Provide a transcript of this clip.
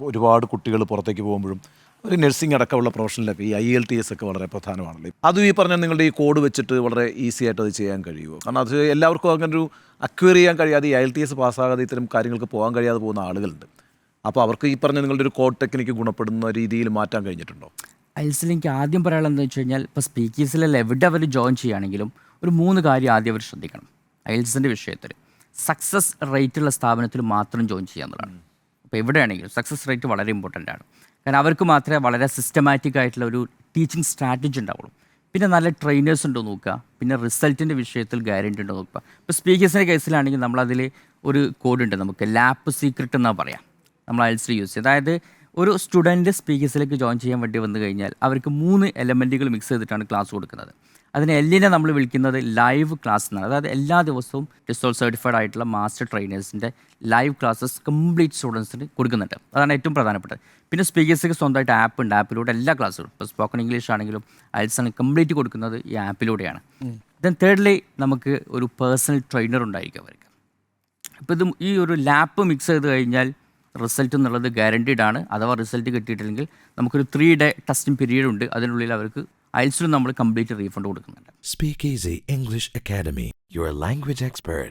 ഒരുപാട് കുട്ടികൾ പുറത്തേക്ക് പോകുമ്പോഴും ഒരു നഴ്സിംഗ് അടക്കമുള്ള പ്രൊഫഷനിലൊക്കെ ഈ IELTS ഒക്കെ വളരെ പ്രധാനമാണല്ലോ. അതും ഈ പറഞ്ഞ നിങ്ങളുടെ ഈ കോഡ് വെച്ചിട്ട് വളരെ ഈസി ആയിട്ട് അത് ചെയ്യാൻ കഴിയുമോ? കാരണം അത് എല്ലാവർക്കും അങ്ങനെ ഒരു അക്വയർ ചെയ്യാൻ കഴിയാതെ ഈ IELTS പാസ്സാകാതെ ഇത്തരം കാര്യങ്ങൾക്ക് പോകാൻ കഴിയാതെ പോകുന്ന ആളുകളുണ്ട്. അപ്പോൾ അവർക്ക് ഈ പറഞ്ഞ നിങ്ങളുടെ ഒരു കോഡ് ടെക്നിക്ക് ഗുണപ്പെടുന്ന രീതിയിൽ മാറ്റാൻ കഴിഞ്ഞിട്ടുണ്ടോ? ഐൽസിൽ എനിക്ക് ആദ്യം പറയാനുള്ളത് എന്താ വെച്ച് കഴിഞ്ഞാൽ, ഇപ്പോൾ സ്പീക്കേഴ്സിലെല്ലാം എവിടെ അവർ ജോയിൻ ചെയ്യുകയാണെങ്കിലും ഒരു 3 കാര്യം ആദ്യം അവർ ശ്രദ്ധിക്കണം. ഐൽസിൻ്റെ വിഷയത്തിൽ സക്സസ് റേറ്റുള്ള സ്ഥാപനത്തിൽ മാത്രം ജോയിൻ ചെയ്യുക എന്നുള്ളതാണ്. അപ്പോൾ എവിടെയാണെങ്കിലും സക്സസ് റേറ്റ് വളരെ ഇമ്പോർട്ടൻ്റ് ആണ്. കാരണം അവർക്ക് മാത്രമേ വളരെ സിസ്റ്റമാറ്റിക് ആയിട്ടുള്ള ഒരു ടീച്ചിങ് സ്ട്രാറ്റജി ഉണ്ടാവുള്ളൂ. പിന്നെ നല്ല ട്രെയിനേഴ്സ് ഉണ്ടോ നോക്കുക, പിന്നെ റിസൾട്ടിൻ്റെ വിഷയത്തിൽ ഗ്യാരണ്ടി ഉണ്ടോ നോക്കുക. ഇപ്പോൾ സ്പീക്കേഴ്സിൻ്റെ കേസിലാണെങ്കിൽ നമ്മളതിൽ ഒരു കോഡ് ഉണ്ട്, നമുക്ക് ലാപ്പ് സീക്രട്ട് എന്നാണ് പറയാം, നമ്മൾ ഐൽസിൽ യൂസ് ചെയ്യും. അതായത് ഒരു സ്റ്റുഡൻറ്റ് സ്പീക്കേഴ്സിലേക്ക് ജോയിൻ ചെയ്യാൻ വേണ്ടി വന്നു കഴിഞ്ഞാൽ അവർക്ക് 3 എലമെൻറ്റുകൾ മിക്സ് ചെയ്തിട്ടാണ് ക്ലാസ് കൊടുക്കുന്നത്. അതിന് എല്ലിനെ നമ്മൾ വിളിക്കുന്നത് ലൈവ് ക്ലാസ് എന്നാണ്. അതായത് എല്ലാ ദിവസവും ടിസോൾ സർട്ടിഫൈഡ് ആയിട്ടുള്ള മാസ്റ്റർ ട്രെയിനേഴ്സിൻ്റെ ലൈവ് ക്ലാസ്സസ് കംപ്ലീറ്റ് സ്റ്റുഡൻസിന് കൊടുക്കുന്നുണ്ട്. അതാണ് ഏറ്റവും പ്രധാനപ്പെട്ടത്. പിന്നെ സ്പീക്കേഴ്സിന് സ്വന്തമായിട്ട് ആപ്പ് ഉണ്ട്, ആപ്പിലൂടെ എല്ലാ ക്ലാസ്സുകളും, ഇപ്പോൾ സ്പോക്കൺ ഇംഗ്ലീഷ് ആണെങ്കിലും ഐൽസാണ് കംപ്ലീറ്റ് കൊടുക്കുന്നത് ഈ ആപ്പിലൂടെയാണ്. ദെൻ തേർഡ്ലി നമുക്ക് ഒരു പേഴ്സണൽ ട്രെയിനർ ഉണ്ടായിരിക്കും അവർക്ക്. അപ്പോൾ ഇത് ഈ ഒരു ലാപ്പ് മിക്സ് ചെയ്ത് കഴിഞ്ഞാൽ റിസൾട്ട് എന്നുള്ളത് ഗ്യാരണ്ടീഡ് ആണ്. അഥവാ റിസൾട്ട് കിട്ടിയിട്ടില്ലെങ്കിൽ നമുക്കൊരു 3 day ടെസ്റ്റിംഗ് പീരീഡ് ഉണ്ട്. അതിനുള്ളിൽ അവർക്ക് ഐൽസിലും നമ്മൾ കംപ്ലീറ്റ് റീഫണ്ട് കൊടുക്കുന്നുണ്ട്. Speak Easy English Academy, your language expert.